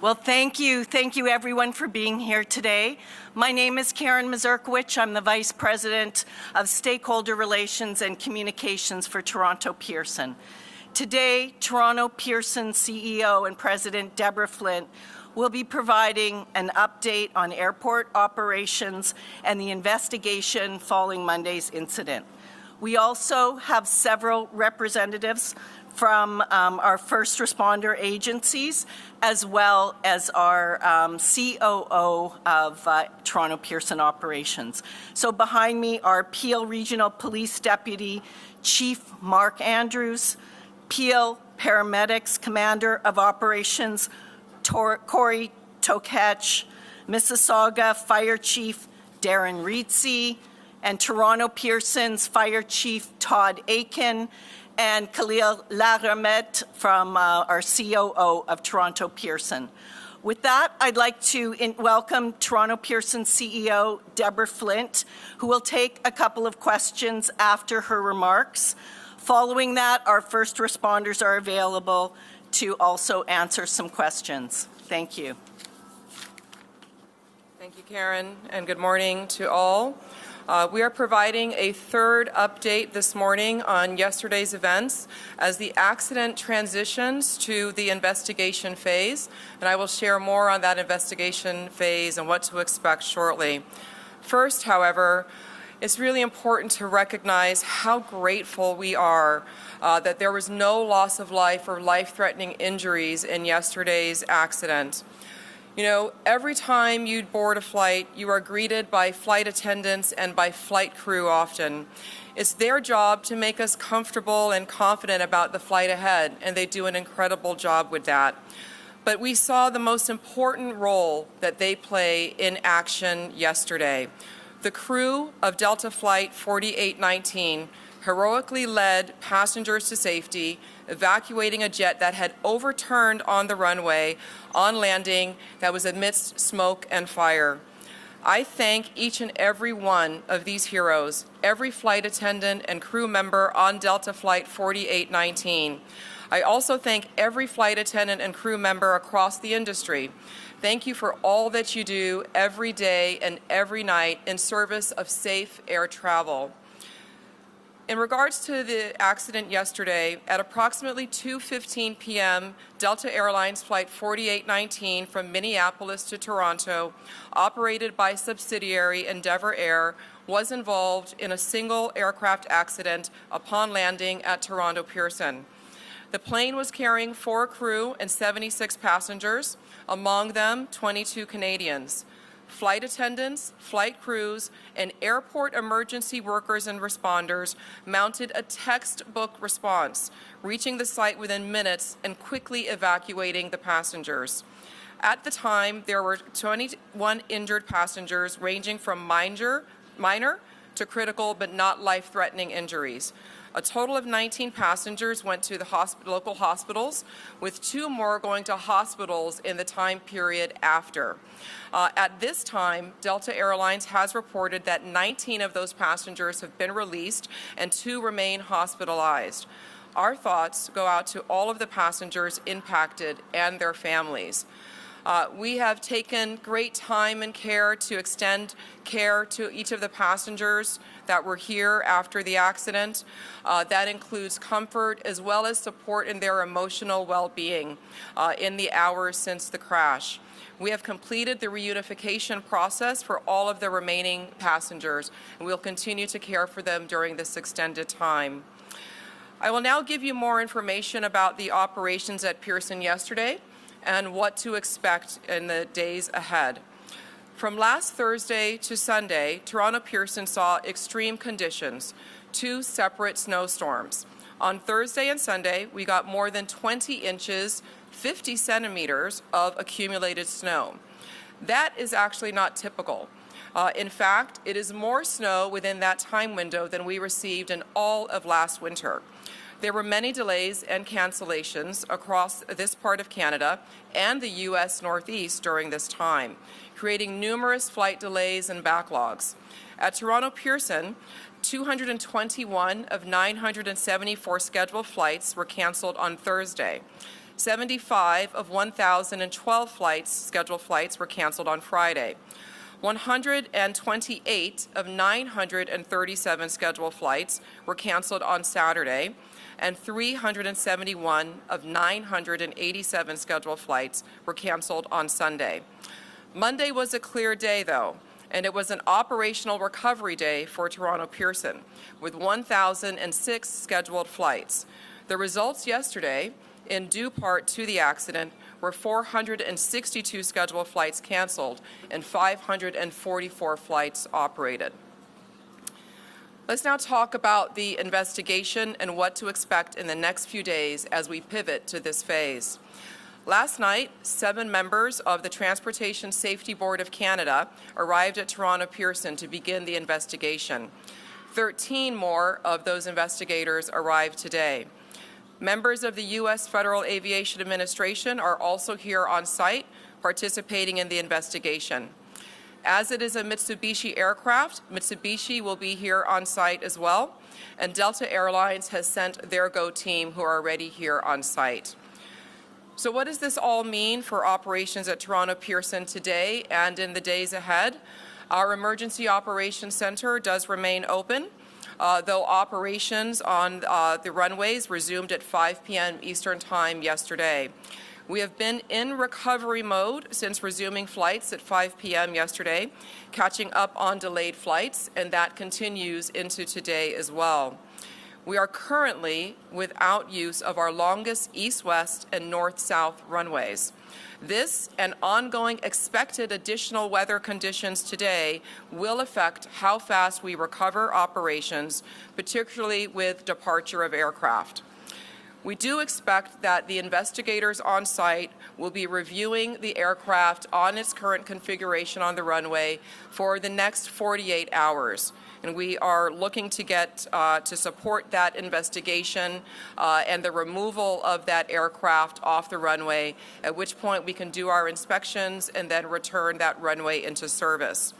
Well, thank you. Thank you, everyone, for being here today. My name is Karen Mazurkiewicz. I'm the Vice President of Stakeholder Relations and Communications for Toronto Pearson. Today, Toronto Pearson CEO and President Deborah Flint will be providing an update on airport operations and the investigation following Monday's incident. We also have several representatives from our first responder agencies, as well as our COO of Toronto Pearson Operations. So behind me are Peel Regional Police Deputy Chief Mark Andrews, Peel Paramedics Commander of Operations Corey Tokach, Mississauga Fire Chief Darren Reetsey, and Toronto Pearson's Fire Chief Todd Aiken, and Khalil Laramet from our COO of Toronto Pearson. With that, I'd like to welcome Toronto Pearson CEO Deborah Flint, who will take a couple of questions after her remarks. Following that, our first responders are available to also answer some questions. Thank you. Thank you, Karen, and good morning to all. We are providing a third update this morning on yesterday's events as the accident transitions to the investigation phase, and I will share more on that investigation phase and what to expect shortly. First, however, it's really important to recognize how grateful we are that there was no loss of life or life-threatening injuries in yesterday's accident. You know, every time you board a flight, you are greeted by flight attendants and by flight crew often. It's their job to make us comfortable and confident about the flight ahead, and they do an incredible job with that. But we saw the most important role that they play in action yesterday. The crew of Delta Flight 4819 heroically led passengers to safety, evacuating a jet that had overturned on the runway on landing that was amidst smoke and fire. I thank each and every one of these heroes, every flight attendant and crew member on Delta Flight 4819. I also thank every flight attendant and crew member across the industry. Thank you for all that you do every day and every night in service of safe air travel. In regards to the accident yesterday, at approximately 2:15 p.m., Delta Airlines Flight 4819 from Minneapolis to Toronto, operated by subsidiary Endeavour Air, was involved in a single aircraft accident upon landing at Toronto Pearson. The plane was carrying 4 crew and 76 passengers, among them 22 Canadians. Flight attendants, flight crews, and airport emergency workers and responders mounted a textbook response, reaching the site within minutes and quickly evacuating the passengers. At the time, there were 21 injured passengers ranging from minor to critical but not life-threatening injuries. A total of 19 passengers went to the local hospitals, with 2 more going to hospitals in the time period after. At this time, Delta Airlines has reported that 19 of those passengers have been released and 2 remain hospitalized. Our thoughts go out to all of the passengers impacted and their families. We have taken great time and care to extend care to each of the passengers that were here after the accident. That includes comfort as well as support in their emotional well-being in the hours since the crash. We have completed the reunification process for all of the remaining passengers, and we'll continue to care for them during this extended time. I will now give you more information about the operations at Pearson yesterday and what to expect in the days ahead. From last Thursday to Sunday, Toronto Pearson saw extreme conditions, 2 separate snowstorms. On Thursday and Sunday, we got more than 20 inches, 50 centimeters of accumulated snow. That is actually not typical. In fact, it is more snow within that time window than we received in all of last winter. There were many delays and cancellations across this part of Canada and the U.S. Northeast during this time, creating numerous flight delays and backlogs. At Toronto Pearson, 221 of 974 scheduled flights were canceled on Thursday. 75 of 1,012 scheduled flights were canceled on Friday. 128 of 937 scheduled flights were canceled on Saturday, and 371 of 987 scheduled flights were canceled on Sunday. Monday was a clear day, though, and it was an operational recovery day for Toronto Pearson, with 1,006 scheduled flights. The results yesterday, in due part to the accident, were 462 scheduled flights canceled and 544 flights operated. Let's now talk about the investigation and what to expect in the next few days as we pivot to this phase. Last night, 7 members of the Transportation Safety Board of Canada arrived at Toronto Pearson to begin the investigation. 13 more of those investigators arrived today. Members of the U.S. Federal Aviation Administration are also here on site, participating in the investigation. As it is a Mitsubishi aircraft, Mitsubishi will be here on site as well, and Delta Airlines has sent their GO team who are already here on site. So what does this all mean for operations at Toronto Pearson today and in the days ahead? Our Emergency Operations Center does remain open, though operations on the runways resumed at 5 p.m. Eastern Time yesterday. We have been in recovery mode since resuming flights at 5 p.m. yesterday, catching up on delayed flights, and that continues into today as well. We are currently without use of our longest east-west and north-south runways. This and ongoing expected additional weather conditions today will affect how fast we recover operations, particularly with departure of aircraft. We do expect that the investigators on site will be reviewing the aircraft on its current configuration on the runway for the next 48 hours. And we are looking to get to support that investigation and the removal of that aircraft off the runway, at which point we can do our inspections and then return that runway into service.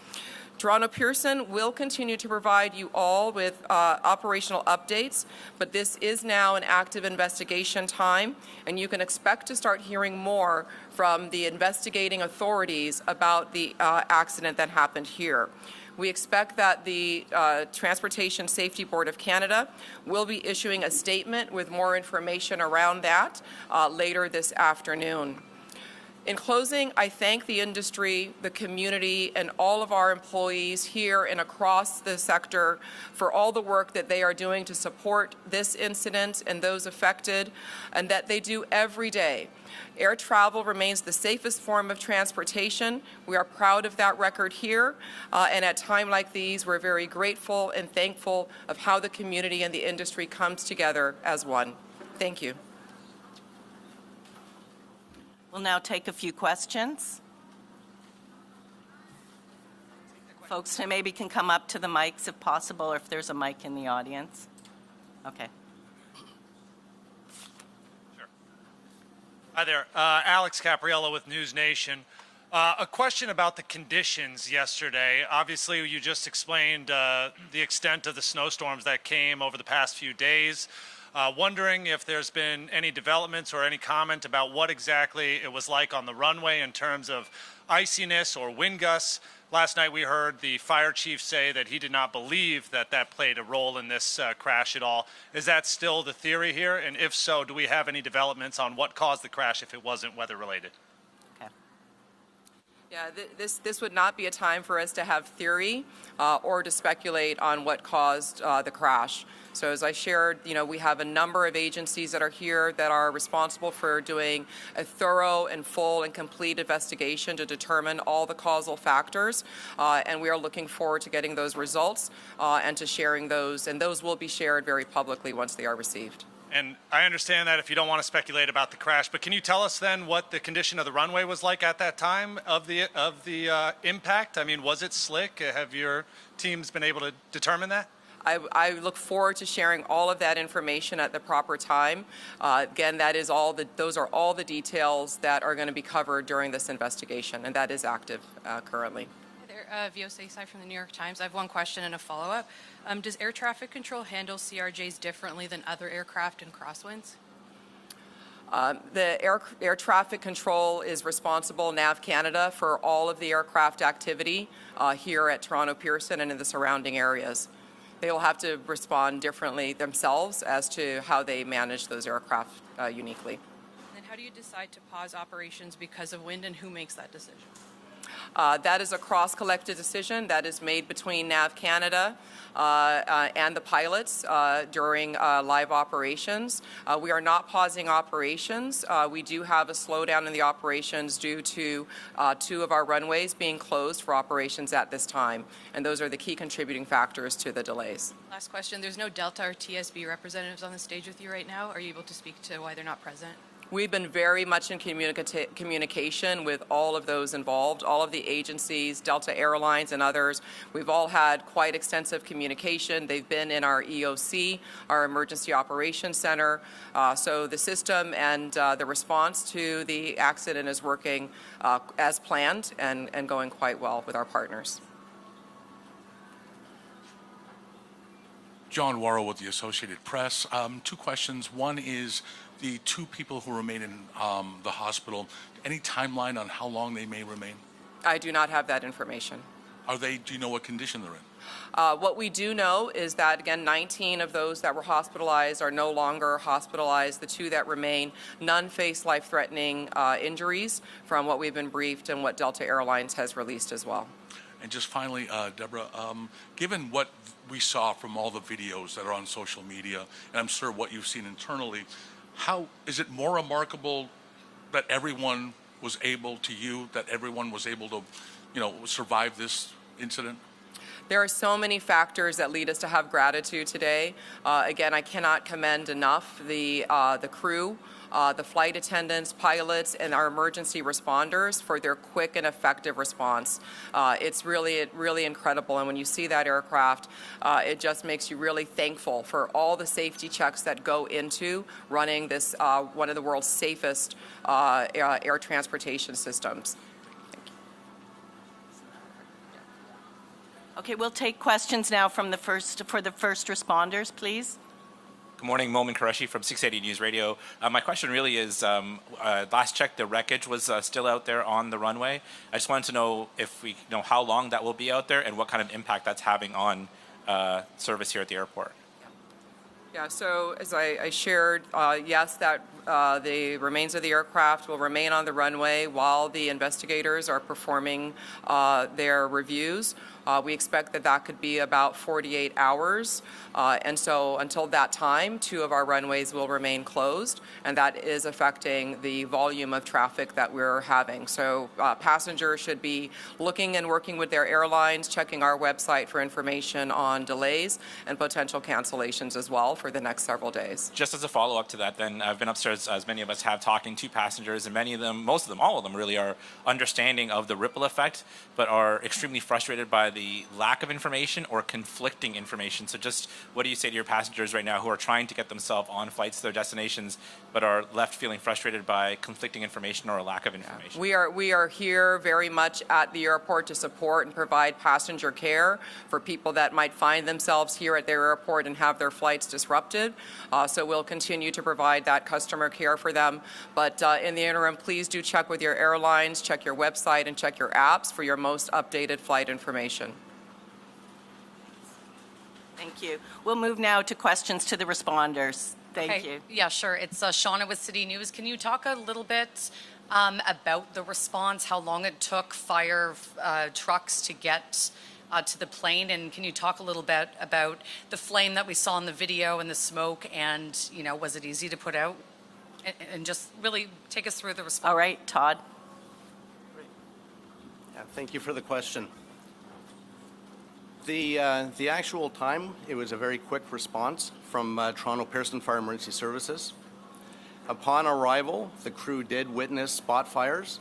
Toronto Pearson will continue to provide you all with operational updates, but this is now an active investigation time, and you can expect to start hearing more from the investigating authorities about the accident that happened here. We expect that the Transportation Safety Board of Canada will be issuing a statement with more information around that later this afternoon. In closing, I thank the industry, the community, and all of our employees here and across the sector for all the work that they are doing to support this incident and those affected, and that they do every day. Air travel remains the safest form of transportation. We are proud of that record here, and at times like these, we're very grateful and thankful of how the community and the industry comes together as one. Thank you. We'll now take a few questions. Folks maybe can come up to the mics if possible, or if there's a mic in the audience. Okay. Sure. Hi there. Alex Capriello with News Nation. A question about the conditions yesterday. Obviously, you just explained the extent of the snowstorms that came over the past few days. Wondering if there's been any developments or any comment about what exactly it was like on the runway in terms of iciness or wind gusts. Last night we heard the fire chief say that he did not believe that that played a role in this crash at all. Is that still the theory here? And if so, do we have any developments on what caused the crash if it wasn't weather related? Okay. Yeah, this would not be a time for us to have theory or to speculate on what caused the crash. So as I shared, we have a number of agencies that are here that are responsible for doing a thorough and full and complete investigation to determine all the causal factors, and we are looking forward to getting those results and to sharing those, and those will be shared very publicly once they are received. And I understand that if you don't want to speculate about the crash, but can you tell us then what the condition of the runway was like at that time of the impact? I mean, was it slick? Have your teams been able to determine that? I look forward to sharing all of that information at the proper time. Again, those are all the details that are going to be covered during this investigation, and that is active currently. Hi there, Vio Sai from the New York Times. I have one question and a follow-up. Does air traffic control handle CRJs differently than other aircraft in crosswinds? The air traffic control is responsible, NAV Canada, for all of the aircraft activity here at Toronto Pearson and in the surrounding areas. They will have to respond differently themselves as to how they manage those aircraft uniquely. And then how do you decide to pause operations because of wind, and who makes that decision? That is a cross-collected decision that is made between NAV Canada and the pilots during live operations. We are not pausing operations. We do have a slowdown in the operations due to 2 of our runways being closed for operations at this time, and those are the key contributing factors to the delays. Last question. There's no Delta or TSB representatives on the stage with you right now. Are you able to speak to why they're not present? We've been very much in communication with all of those involved, all of the agencies, Delta Airlines and others. We've all had quite extensive communication. They've been in our EOC, our Emergency Operations Center. So the system and the response to the accident is working as planned and going quite well with our partners. John Worrell with the Associated Press. 2 questions. One is the 2 people who remain in the hospital. Any timeline on how long they may remain? I do not have that information. Do you know what condition they're in? What we do know is that, again, 19 of those that were hospitalized are no longer hospitalized. The 2 that remain, none face life-threatening injuries from what we've been briefed and what Delta Airlines has released as well. And just finally, Deborah, given what we saw from all the videos that are on social media, and I'm sure what you've seen internally, how is it more remarkable that everyone was able to, survive this incident? There are so many factors that lead us to have gratitude today. Again, I cannot commend enough the crew, the flight attendants, pilots, and our emergency responders for their quick and effective response. It's really incredible, and when you see that aircraft, it just makes you really thankful for all the safety checks that go into running this one of the world's safest air transportation systems. Okay, we'll take questions now from the first responders, please. Good morning, Momin Qureshi from 680 News Radio. My question really is, last check, the wreckage was still out there on the runway. I just wanted to know if we know how long that will be out there and what kind of impact that's having on service here at the airport. Yeah, so as I shared, yes, that the remains of the aircraft will remain on the runway while the investigators are performing their reviews. We expect that could be about 48 hours. And so until that time, 2 of our runways will remain closed, and that is affecting the volume of traffic that we're having. So passengers should be looking and working with their airlines, checking our website for information on delays and potential cancellations as well for the next several days. Just as a follow-up to that, then, I've been upstairs, as many of us have, talking to passengers, and many of them, most of them, all of them really are understanding of the ripple effect, but are extremely frustrated by the lack of information or conflicting information. So just what do you say to your passengers right now who are trying to get themselves on flights to their destinations but are left feeling frustrated by conflicting information or a lack of information? We are here very much at the airport to support and provide passenger care for people that might find themselves here at their airport and have their flights disrupted. So we'll continue to provide that customer care for them. But in the interim, please do check with your airlines, check your website, and check your apps for your most updated flight information. Thank you. We'll move now to questions to the responders. Thank you. Yeah, sure. It's Shauna with City News. Can you talk a little bit about the response, how long it took fire trucks to get to the plane, and can you talk a little bit about the flame that we saw in the video and the smoke, and was it easy to put out? And just really take us through the response. All right, Todd. Yeah, thank you for the question. The actual time, it was a very quick response from Toronto Pearson Fire Emergency Services. Upon arrival, the crew did witness spot fires.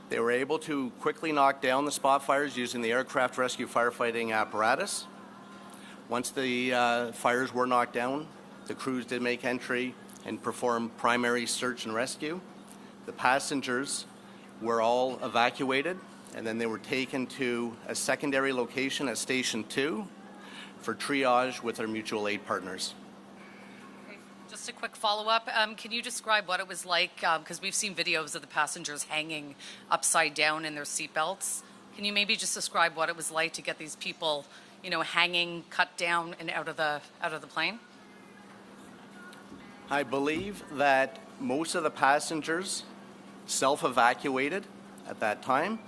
They were able to quickly knock down the spot fires using the aircraft rescue firefighting apparatus. Once the fires were knocked down, the crews did make entry and perform primary search and rescue. The passengers were all evacuated, and then they were taken to a secondary location at Station 2 for triage with our mutual aid partners. Just a quick follow-up. Can you describe what it was like? Because we've seen videos of the passengers hanging upside down in their seatbelts. Can you maybe just describe what it was like to get these people, hanging, cut down, and out of the plane? I believe that most of the passengers self-evacuated at that time,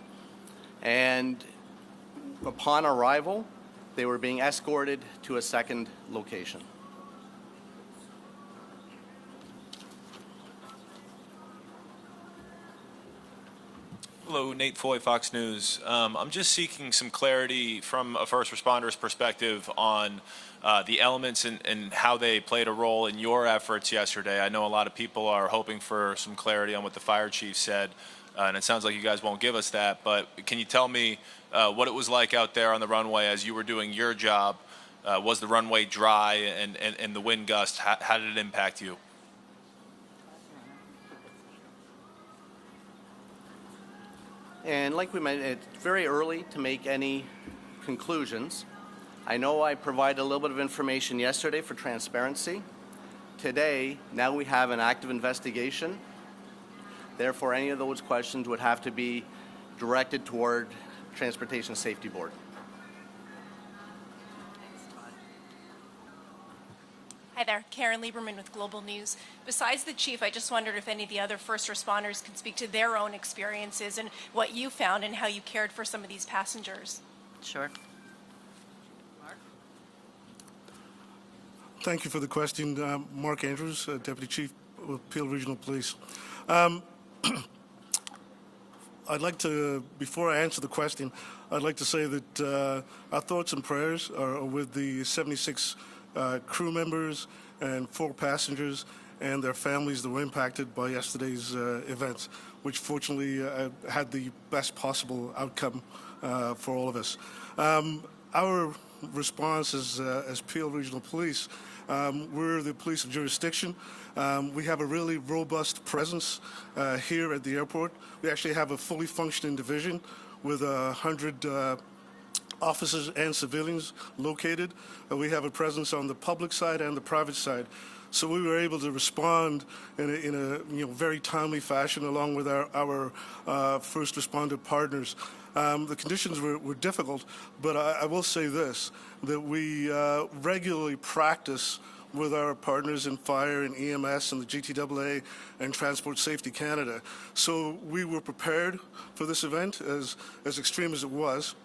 and upon arrival, they were being escorted to a second location. Hello, Nate Foy, Fox News. I'm just seeking some clarity from a first responder's perspective on the elements and how they played a role in your efforts yesterday. I know a lot of people are hoping for some clarity on what the fire chief said, and it sounds like you guys won't give us that, but can you tell me what it was like out there on the runway as you were doing your job? Was the runway dry and the wind gust, how did it impact you? And like we mentioned, it's very early to make any conclusions. I know I provided a little bit of information yesterday for transparency. Today, now we have an active investigation. Therefore, any of those questions would have to be directed toward Transportation Safety Board. Hi there, Karen Lieberman with Global News. Besides the chief, I just wondered if any of the other first responders could speak to their own experiences and what you found and how you cared for some of these passengers. Sure. Thank you for the question. Mark Andrews, Deputy Chief with Peel Regional Police. I'd like to, before I answer the question, I'd like to say that our thoughts and prayers are with the 76 crew members and 4 passengers and their families that were impacted by yesterday's events, which fortunately had the best possible outcome for all of us. Our response as Peel Regional Police, we're the police of jurisdiction. We have a really robust presence here at the airport. We actually have a fully functioning division with 100 officers and civilians located. We have a presence on the public side and the private side. So we were able to respond in a very timely fashion along with our first responder partners. The conditions were difficult, but I will say this, that we regularly practice with our partners in fire and EMS and the GTAA and Transport Safety Canada. So we were prepared for this event, as extreme as it was.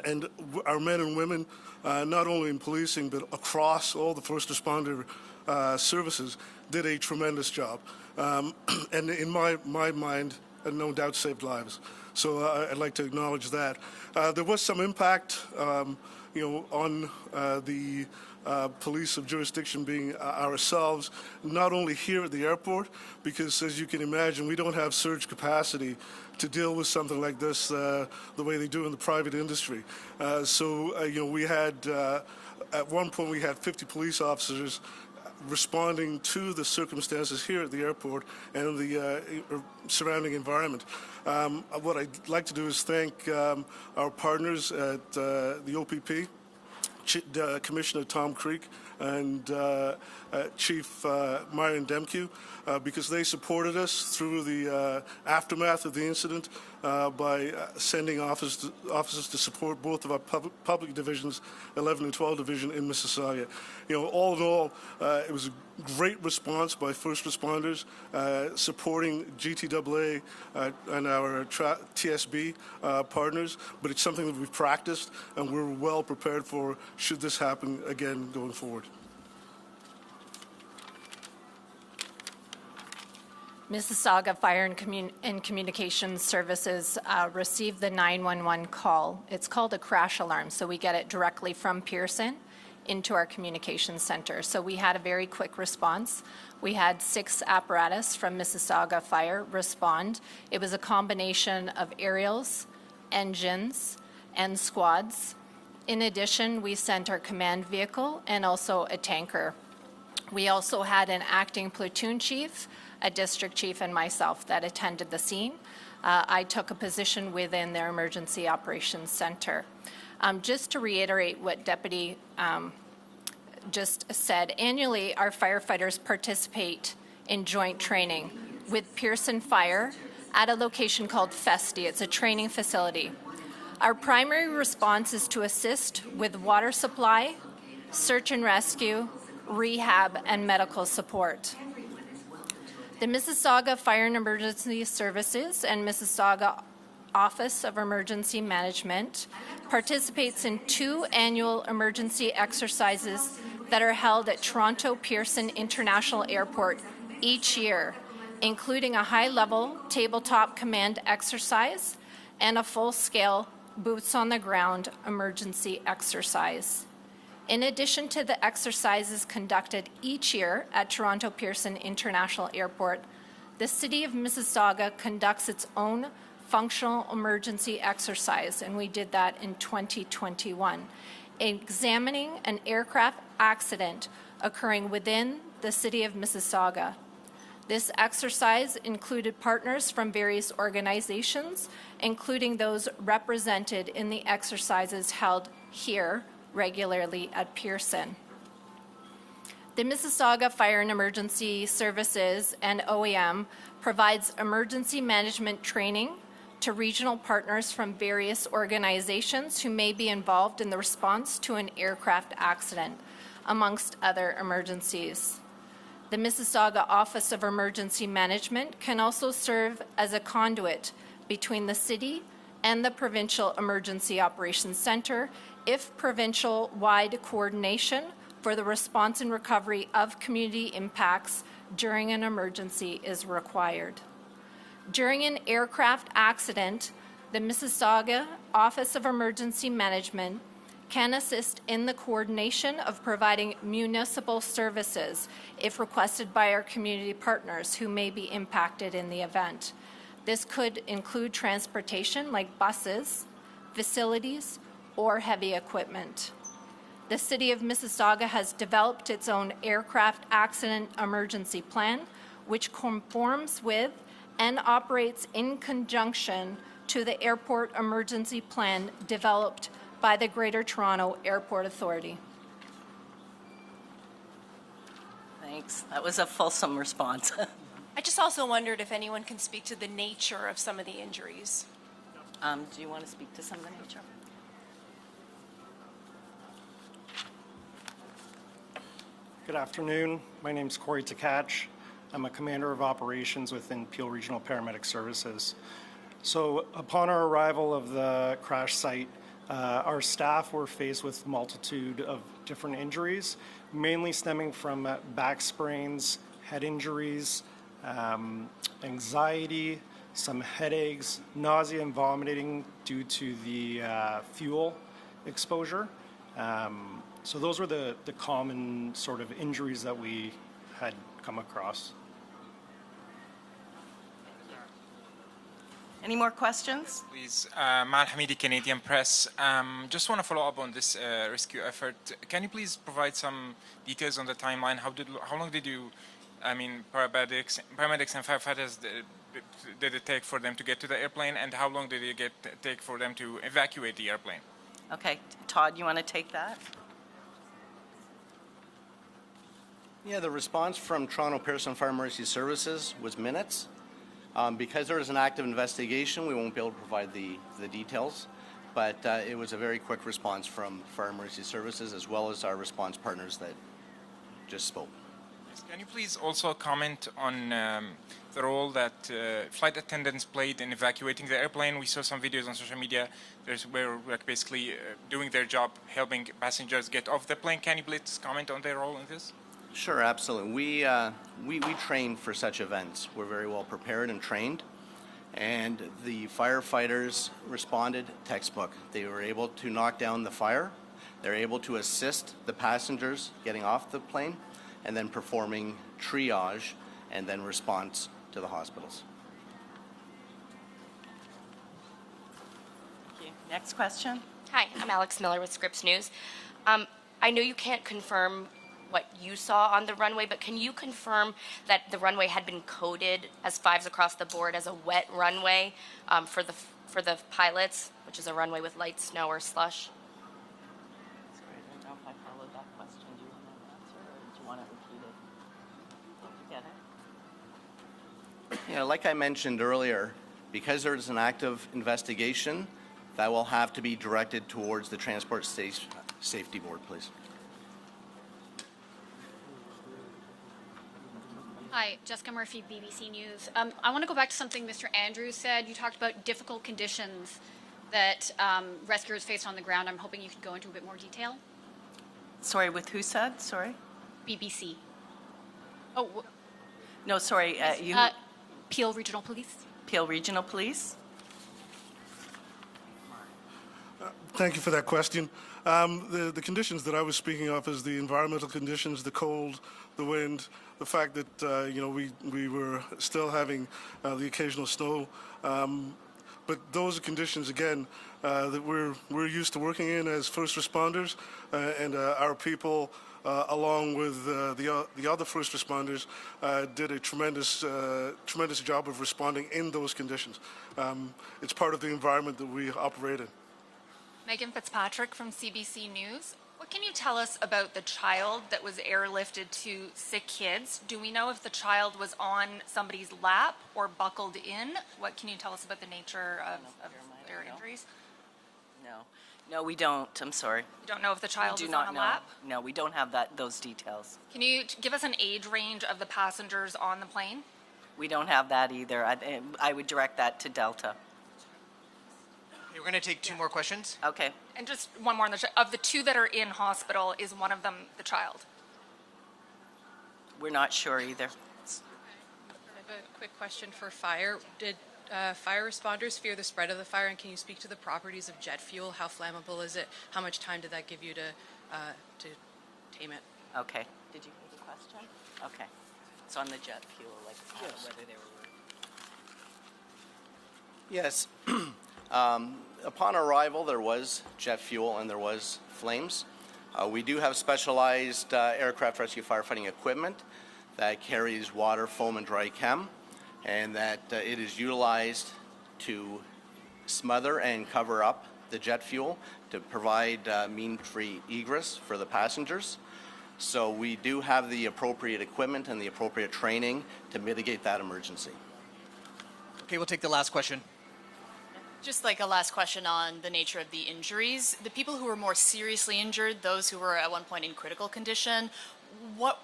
And our men and women, not only in policing, but across all the first responder services, did a tremendous job. And in my mind, no doubt saved lives. So I'd like to acknowledge that. There was some impact, on the police of jurisdiction being ourselves, not only here at the airport, because as you can imagine, we don't have surge capacity to deal with something like this the way they do in the private industry. We had, at one point we had 50 police officers responding to the circumstances here at the airport and the surrounding environment. What I'd like to do is thank our partners at the OPP, Commissioner Tom Creek and Chief Marion Demke, because they supported us through the aftermath of the incident by sending officers to support both of our public divisions, 11 and 12 Division in Mississauga. All in all, it was a great response by first responders supporting GTAA and our TSB partners, but it's something that we've practiced and we're well prepared for should this happen again going forward. Mississauga Fire and Communications Services received the 911 call. It's called a crash alarm, so we get it directly from Pearson into our communications center. So we had a very quick response. We had 6 apparatus from Mississauga Fire respond. It was a combination of aerials, engines, and squads. In addition, we sent our command vehicle and also a tanker. We also had an acting platoon chief, a district chief, and myself that attended the scene. I took a position within their emergency operations center. Just to reiterate what Deputy just said, annually our firefighters participate in joint training with Pearson Fire at a location called Festi. It's a training facility. Our primary response is to assist with water supply, search and rescue, rehab, and medical support. The Mississauga Fire and Emergency Services and Mississauga Office of Emergency Management participates in 2 annual emergency exercises that are held at Toronto Pearson International Airport each year, including a high-level tabletop command exercise and a full-scale boots-on-the-ground emergency exercise. In addition to the exercises conducted each year at Toronto Pearson International Airport, the City of Mississauga conducts its own functional emergency exercise, and we did that in 2021, examining an aircraft accident occurring within the City of Mississauga. This exercise included partners from various organizations, including those represented in the exercises held here regularly at Pearson. The Mississauga Fire and Emergency Services and OEM provides emergency management training to regional partners from various organizations who may be involved in the response to an aircraft accident, amongst other emergencies. The Mississauga Office of Emergency Management can also serve as a conduit between the city and the Provincial Emergency Operations Centre if provincial-wide coordination for the response and recovery of community impacts during an emergency is required. During an aircraft accident, the Mississauga Office of Emergency Management can assist in the coordination of providing municipal services if requested by our community partners who may be impacted in the event. This could include transportation like buses, facilities, or heavy equipment. The City of Mississauga has developed its own aircraft accident emergency plan, which conforms with and operates in conjunction to the airport emergency plan developed by the Greater Toronto Airport Authority. Thanks. That was a fulsome response. I just also wondered if anyone can speak to the nature of some of the injuries. Do you want to speak to some of the nature? Good afternoon. My name is Corey Takach. I'm a commander of operations within Peel Regional Paramedic Services. So upon our arrival of the crash site, our staff were faced with a multitude of different injuries, mainly stemming from back sprains, head injuries, anxiety, some headaches, nausea and vomiting due to the fuel exposure. So those were the common sort of injuries that we had come across. Any more questions? Please, Mal Hamidi, Canadian Press. Just want to follow up on this rescue effort. Can you please provide some details on the timeline? How long did you, paramedics and firefighters did it take for them to get to the airplane, and how long did it take for them to evacuate the airplane? Okay, Todd, you want to take that? Yeah, the response from Toronto Pearson Fire Emergency Services was minutes. Because there is an active investigation, we won't be able to provide the details, but it was a very quick response from Fire Emergency Services as well as our response partners that just spoke. Can you please also comment on the role that flight attendants played in evacuating the airplane? We saw some videos on social media where basically doing their job, helping passengers get off the plane. Can you please comment on their role in this? Sure, absolutely. We train for such events. We're very well prepared and trained, and the firefighters responded textbook. They were able to knock down the fire. They're able to assist the passengers getting off the plane, and then performing triage and then response to the hospitals. Thank you. Next question. Hi, I'm Alex Miller with Scripps News. I know you can't confirm what you saw on the runway, but can you confirm that the runway had been coded as fives across the board as a wet runway for the pilots, which is a runway with light snow or slush? Sorry, I don't know if I followed that question. Do you want you want it repeated? Did you get it? Yeah, like I mentioned earlier, because there's an active investigation, that will have to be directed towards the Transport Safety Board, please. Hi, Jessica Murphy, BBC News. I want to go back to something Mr. Andrews said. You talked about difficult conditions that rescuers faced on the ground. I'm hoping you could go into a bit more detail. Sorry, with who said? Sorry? BBC. Oh, No, sorry, you... Peel Regional Police. Peel Regional Police? Thank you for that question. The conditions that I was speaking of is the environmental conditions, the cold, the wind, the fact that we were still having the occasional snow. But those are conditions, again, that we're used to working in as first responders, and our people, along with the other first responders, did a tremendous job of responding in those conditions. It's part of the environment that we operate in. Megan Fitzpatrick from CBC News. What can you tell us about the child that was airlifted to sick kids? Do we know if the child was on somebody's lap or buckled in? What can you tell us about the nature of their injuries? No, we don't. I'm sorry. You don't know if the child We was do not on a know. lap? No, we don't have those details. Can you give us an age range of the passengers on the plane? We don't have that either. I would direct that to Delta. Okay, we're going to take two more questions. Okay. And just one more on of the two that are in hospital, is one of them the child? We're not sure either. I have a quick question for fire. Did fire responders fear the spread of the fire, and can you speak to the properties of jet fuel? How flammable is it? How much time did that give you to tame it? Okay. Did you hear the question? Okay. It's on the jet fuel, like whether they were... Yes. Upon arrival, there was jet fuel and there was flames. We do have specialized aircraft rescue firefighting equipment that carries water, foam, and dry chem, and that it is utilized to smother and cover up the jet fuel to provide mean-free egress for the passengers. So we do have the appropriate equipment and the appropriate training to mitigate that emergency. Okay, we'll take the last question. Just like a last question on the nature of the injuries. The people who were more seriously injured, those who were at one point in critical condition, what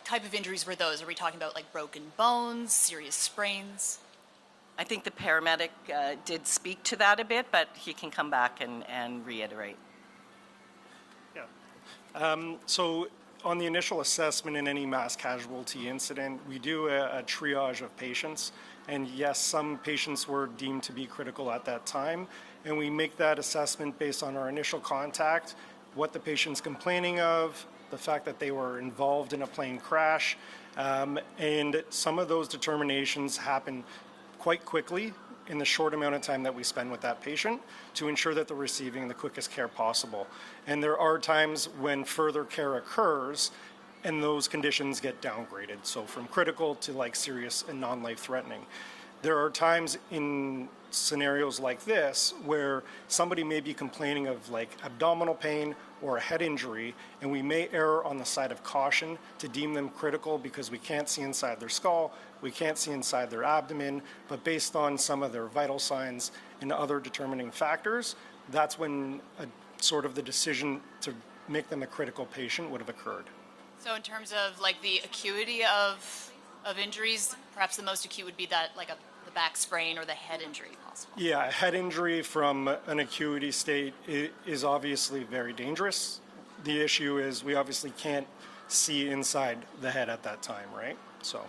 type of injuries were those? Are we talking about like broken bones, serious sprains? I think the paramedic did speak to that a bit, but he can come back and reiterate. Yeah. So on the initial assessment in any mass casualty incident, we do a triage of patients. And yes, some patients were deemed to be critical at that time. And we make that assessment based on our initial contact, what the patient's complaining of, the fact that they were involved in a plane crash. And some of those determinations happen quite quickly in the short amount of time that we spend with that patient to ensure that they're receiving the quickest care possible. And there are times when further care occurs and those conditions get downgraded. So from critical to like serious and non-life threatening. There are times in scenarios like this where somebody may be complaining of like abdominal pain or a head injury, and we may err on the side of caution to deem them critical because we can't see inside their skull, we can't see inside their abdomen, but based on some of their vital signs and other determining factors, that's when sort of the decision to make them a critical patient would have occurred. So in terms of like the acuity of injuries, perhaps the most acute would be that like the back sprain or the head injury possible. Yeah, a head injury from an acuity state is obviously very dangerous. The issue is we obviously can't see inside the head at that time, right? So.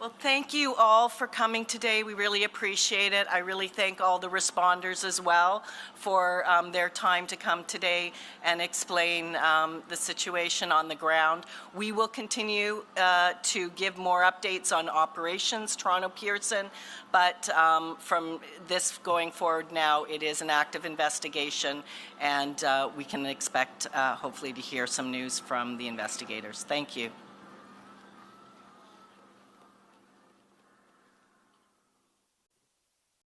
Well, thank you all for coming today. We really appreciate it. I really thank all the responders as well for their time to come today and explain the situation on the ground. We will continue to give more updates on operations, Toronto Pearson, but from this going forward now, it is an active investigation, and we can expect hopefully to hear some news from the investigators. Thank you.